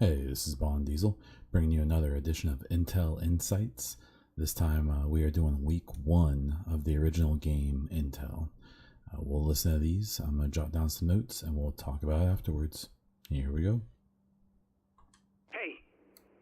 Hey, this is Bond Diesel, bringing you another edition of Intel Insights. This time we are doing week 1 of the original game Intel. We'll listen to these. I'm going to jot down some notes and we'll talk about it afterwards. Here we go. Hey,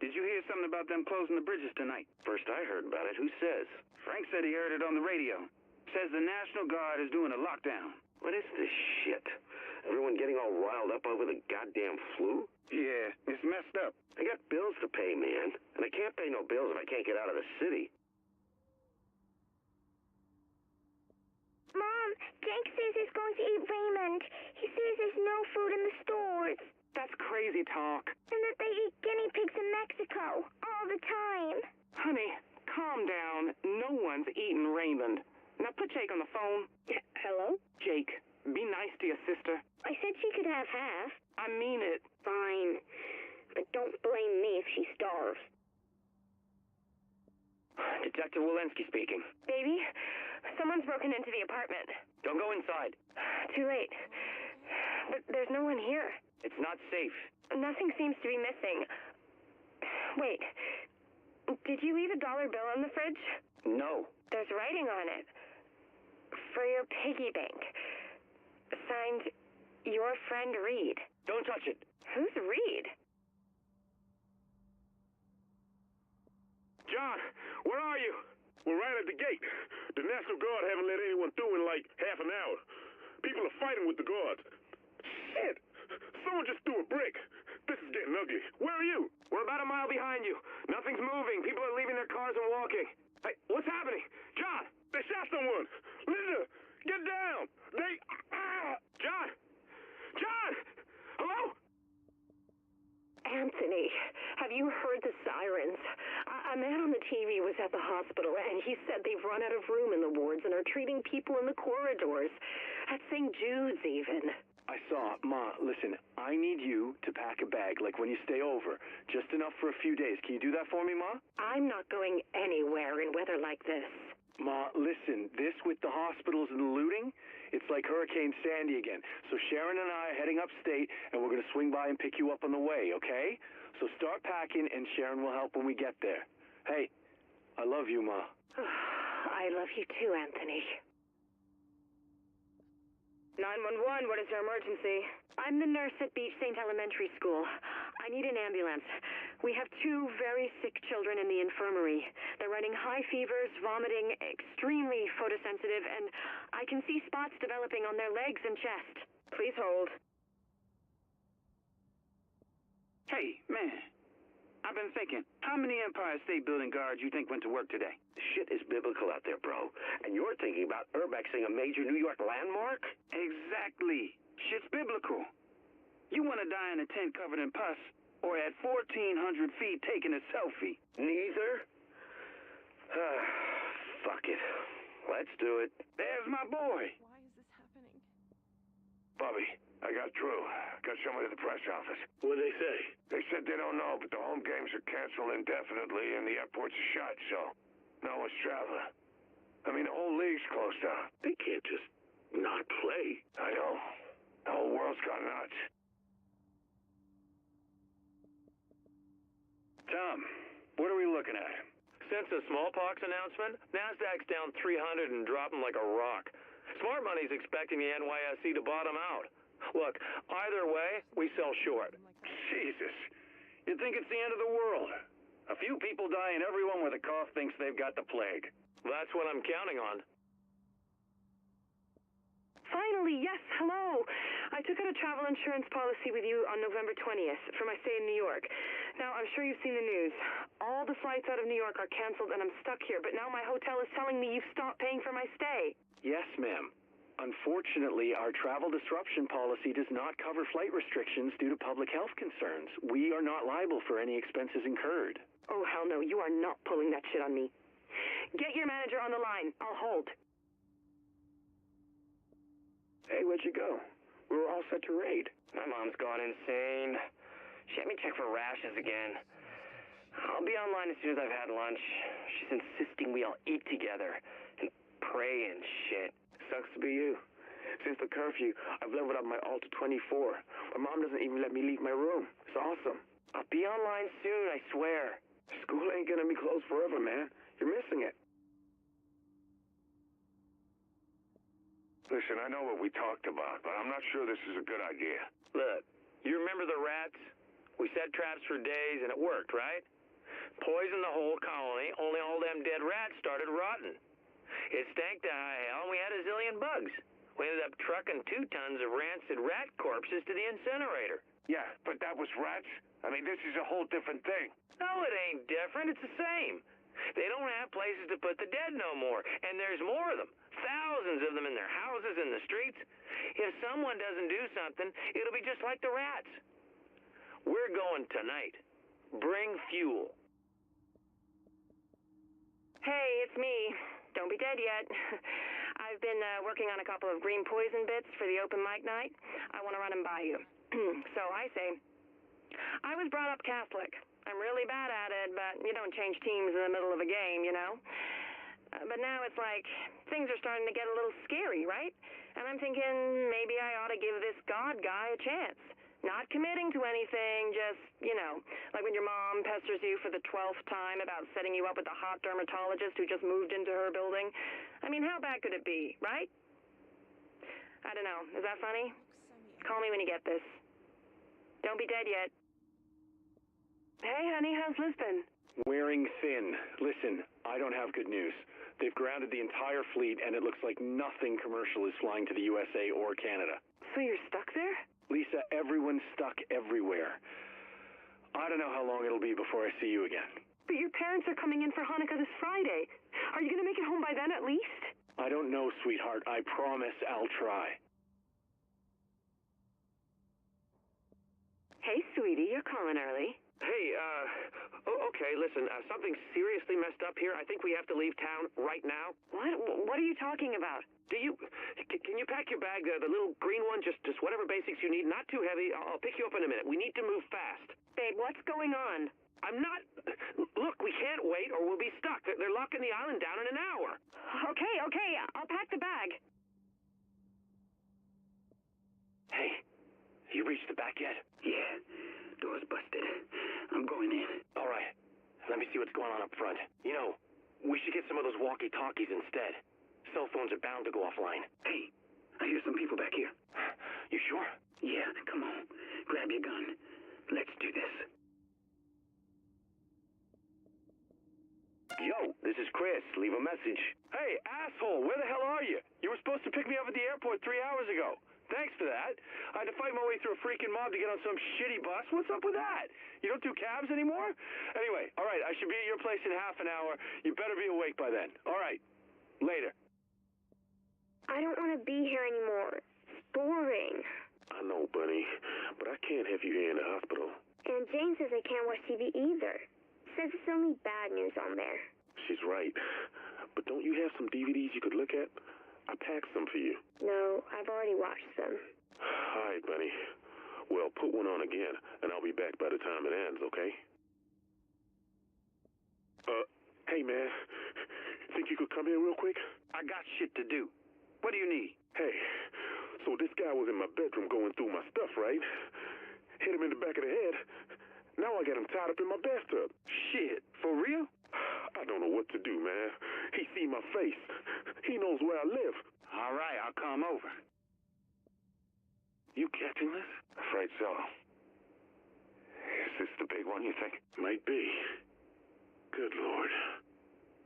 did you hear something about them closing the bridges tonight? First I heard about it. Who says? Frank said he heard it on the radio. Says the National Guard is doing a lockdown. What is this shit? Everyone getting all riled up over the goddamn flu? Yeah, it's messed up. I got bills to pay, man. And I can't pay no bills if I can't get out of the city. Mom, Jake says he's going to eat Raymond. He says there's no food in the stores. That's crazy talk. And that they eat guinea pigs in Mexico all the time. Honey, calm down. No one's eating Raymond. Now put Jake on the phone. Hello? Jake, be nice to your sister. I said she could have half. I mean it. Fine. But don't blame me if she starves. Detective Walensky speaking. Baby, someone's broken into the apartment. Don't go inside. Too late. But there's no one here. It's not safe. Nothing seems to be missing. Wait. Did you leave a dollar bill in the fridge? No. There's writing on it. For your piggy bank. Signed, your friend Reed. Don't touch it. Who's Reed? John, where are you? We're right at the gate. The National Guard haven't let anyone through in like half an hour. People are fighting with the guards. Shit! Someone just threw a brick. This is getting ugly. Where are you? We're about a mile behind you. Nothing's moving. People are leaving their cars and walking. Hey, what's happening? John! They shot someone. Linda, get down. They... John! John! Hello? Anthony, have you heard the sirens? A man on the TV was at the hospital, and he said they've run out of room in the wards and are treating people in the corridors. At St. Jude's, even. I saw. Ma, listen, I need you to pack a bag, like when you stay over. Just enough for a few days. Can you do that for me, Ma? I'm not going anywhere in weather like this. Ma, listen, this with the hospitals and the looting, it's like Hurricane Sandy again. So Sharon and I are heading upstate, and we're going to swing by and pick you up on the way, okay? So start packing, and Sharon will help when we get there. Hey, I love you, Ma. I love you too, Anthony. 911, what is your emergency? I'm the nurse at Beach St. Elementary School. I need an ambulance. We have 2 very sick children in the infirmary. They're running high fevers, vomiting, extremely photosensitive, and I can see spots developing on their legs and chest. Please hold. Hey, man. I've been thinking, how many Empire State Building guards you think went to work today? Shit is biblical out there, bro. And you're thinking about urbexing a major New York landmark? Exactly. Shit's biblical. You want to die in a tent covered in pus, or at 1,400 feet taking a selfie? Neither? Fuck it. Let's do it. There's my boy. Why is this happening? Bobby, I got Drew. Got somebody at the press office. What'd they say? They said they don't know, but the home games are canceled indefinitely and the airports are shut, so no one's traveling. I mean, the whole league's closed down. They can't just not play. I know. The whole world's gone nuts. Tom, what are we looking at? Since the smallpox announcement, NASDAQ's down 300 and dropping like a rock. Smart money's expecting the NYSE to bottom out. Look, either way, we sell short. Jesus. You'd think it's the end of the world. A few people die and everyone with a cough thinks they've got the plague. That's what I'm counting on. Finally, yes, hello. I took out a travel insurance policy with you on November 20th for my stay in New York. Now, I'm sure you've seen the news. All the flights out of New York are canceled and I'm stuck here, but now my hotel is telling me you've stopped paying for my stay. Yes, ma'am. Unfortunately, our travel disruption policy does not cover flight restrictions due to public health concerns. We are not liable for any expenses incurred. Oh, hell no, you are not pulling that shit on me. Get your manager on the line. I'll hold. Hey, where'd you go? We were all set to raid. My mom's gone insane. She had me check for rashes again. I'll be online as soon as I've had lunch. She's insisting we all eat together and pray and shit. Sucks to be you. Since the curfew, I've leveled up my Alta 24. My mom doesn't even let me leave my room. It's awesome. I'll be online soon, I swear. School ain't gonna be closed forever, man. You're missing it. Listen, I know what we talked about, but I'm not sure this is a good idea. Look, you remember the rats? We set traps for days and it worked, right? Poisoned the whole colony, only all them dead rats started rotting. It stank to high hell and we had a zillion bugs. We ended up trucking 2 tons of rancid rat corpses to the incinerator. Yeah, but that was rats. I mean, this is a whole different thing. No, it ain't different. It's the same. They don't have places to put the dead no more, and there's more of them. Thousands of them in their houses, in the streets. If someone doesn't do something, it'll be just like the rats. We're going tonight. Bring fuel. Hey, it's me. Don't be dead yet. I've been working on a couple of green poison bits for the open mic night. I want to run them by you. So I say, I was brought up Catholic. I'm really bad at it, but you don't change teams in the middle of a game, you know? But now it's like things are starting to get a little scary, right? And I'm thinking maybe I ought to give this God guy a chance. Not committing to anything, just, you know, like when your mom pesters you for the 12th time about setting you up with a hot dermatologist who just moved into her building. I mean, how bad could it be, right? I don't know. Is that funny? Call me when you get this. Don't be dead yet. Hey, honey, how's Lisbon? Wearing thin. Listen, I don't have good news. They've grounded the entire fleet, and it looks like nothing commercial is flying to the USA or Canada. So you're stuck there? Lisa, everyone's stuck everywhere. I don't know how long it'll be before I see you again. But your parents are coming in for Hanukkah this Friday. Are you going to make it home by then at least? I don't know, sweetheart. I promise I'll try. Hey, sweetie, you're calling early. Hey, okay, listen, something seriously messed up here. I think we have to leave town right now. What are you talking about? Can you pack your bag, the little green one, just whatever basics you need, not too heavy. I'll pick you up in a minute. We need to move fast. Babe, what's going on? I'm not... Look, we can't wait or we'll be stuck. They're locking the island down in an hour. Okay, I'll pack the bag. Hey, you reached the back yet? Yeah, door's busted. I'm going in. All right. Let me see what's going on up front. You know, we should get some of those walkie-talkies instead. Cell phones are bound to go offline. Hey, I hear some people back here. You sure? Yeah, come on. Grab your gun. Let's do this. Yo, this is Chris. Leave a message. Hey, asshole, where the hell are you? You were supposed to pick me up at the airport 3 hours ago. Thanks for that. I had to fight my way through a freaking mob to get on some shitty bus. What's up with that? You don't do cabs anymore? Anyway, all right, I should be at your place in half an hour. You better be awake by then. All right, later. I don't want to be here anymore. It's boring. I know, Bunny, but I can't have you here in the hospital. And Jane says I can't watch TV either. Says it's only bad news on there. She's right. But don't you have some DVDs you could look at? I packed some for you. No, I've already watched them. All right, Bunny. Well, put one on again, and I'll be back by the time it ends, okay? Hey, man. Think you could come here real quick? I got shit to do. What do you need? Hey, so this guy was in my bedroom going through my stuff, right? Hit him in the back of the head. Now I got him tied up in my bathtub. Shit, for real? I don't know what to do, man. He seen my face. He knows where I live. All right, I'll come over. You catching this? Afraid so. Is this the big one, you think? Might be. Good Lord.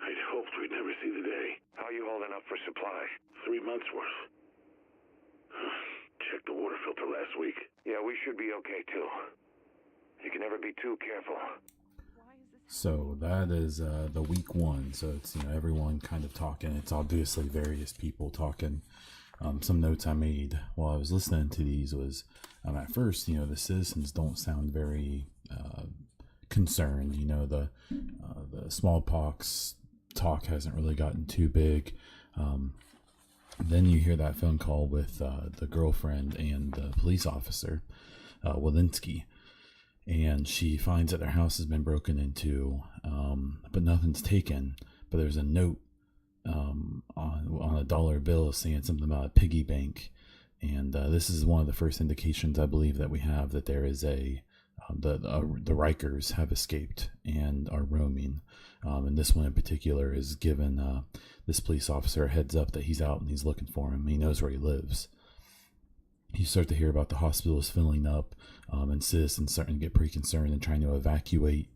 I'd hoped we'd never see the day. How you holding up for supplies? 3 months worth. Checked the water filter last week. Yeah, we should be okay, too. You can never be too careful. So that is the week one. So it's, you know, everyone kind of talking. It's obviously various people talking. Some notes I made while I was listening to these was, at first, you know, the citizens don't sound very concerned. You know, the smallpox talk hasn't really gotten too big. Then you hear that phone call with the girlfriend and the police officer, Walensky. And she finds that their house has been broken into, but nothing's taken. But there's a note on a dollar bill saying something about a piggy bank. And this is one of the first indications, I believe, that we have that there is a The Rikers have escaped and are roaming. And this one in particular is given this police officer a heads up that he's out and he's looking for him. He knows where he lives. You start to hear about the hospitals filling up, and citizens starting to get pretty concerned and trying to evacuate.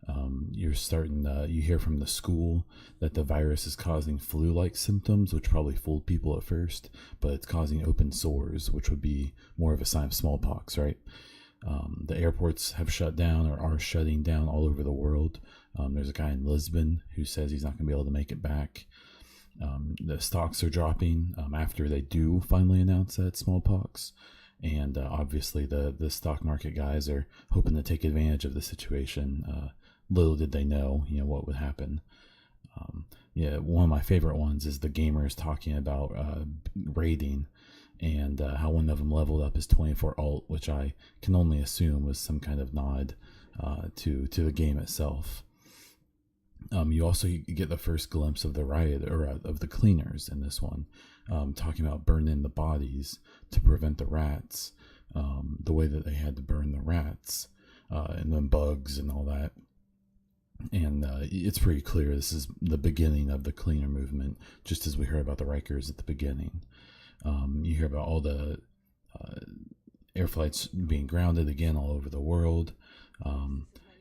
You hear from the school that the virus is causing flu-like symptoms, which probably fooled people at first, but it's causing open sores, which would be more of a sign of smallpox, right? The airports have shut down or are shutting down all over the world. There's a guy in Lisbon who says he's not going to be able to make it back. The stocks are dropping after they do finally announce that it's smallpox. And obviously the stock market guys are hoping to take advantage of the situation. Little did they know, what would happen. One of my favorite ones is the gamers talking about raiding, and how one of them leveled up his 24 alt, which I can only assume was some kind of nod to the game itself. You also get the first glimpse of the riot, or of the cleaners in this one, talking about burning the bodies to prevent the rats, the way that they had to burn the rats, and then bugs and all that. And it's pretty clear this is the beginning of the cleaner movement, just as we heard about the Rikers at the beginning. You hear about all the air flights being grounded again all over the world.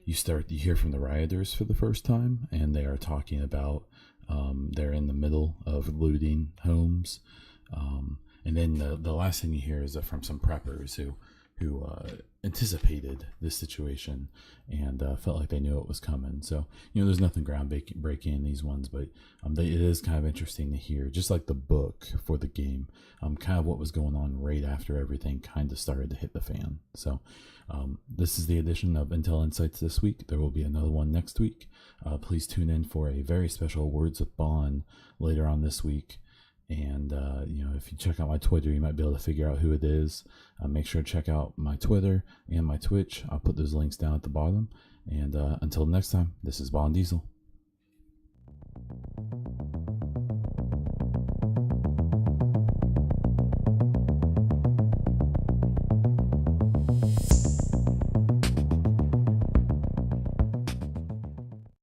You hear from the rioters for the first time, and they are talking about they're in the middle of looting homes. And then the last thing you hear is from some preppers who anticipated this situation and felt like they knew it was coming. So, there's nothing groundbreaking in these ones, but it is kind of interesting to hear, just like the book for the game, kind of what was going on right after everything kind of started to hit the fan. So this is the edition of Intel Insights this week. There will be another one next week. Please tune in for a very special Words with Bond later on this week. And, if you check out my Twitter, you might be able to figure out who it is. Make sure to check out my Twitter and my Twitch. I'll put those links down at the bottom. And until next time, this is Bond Diesel.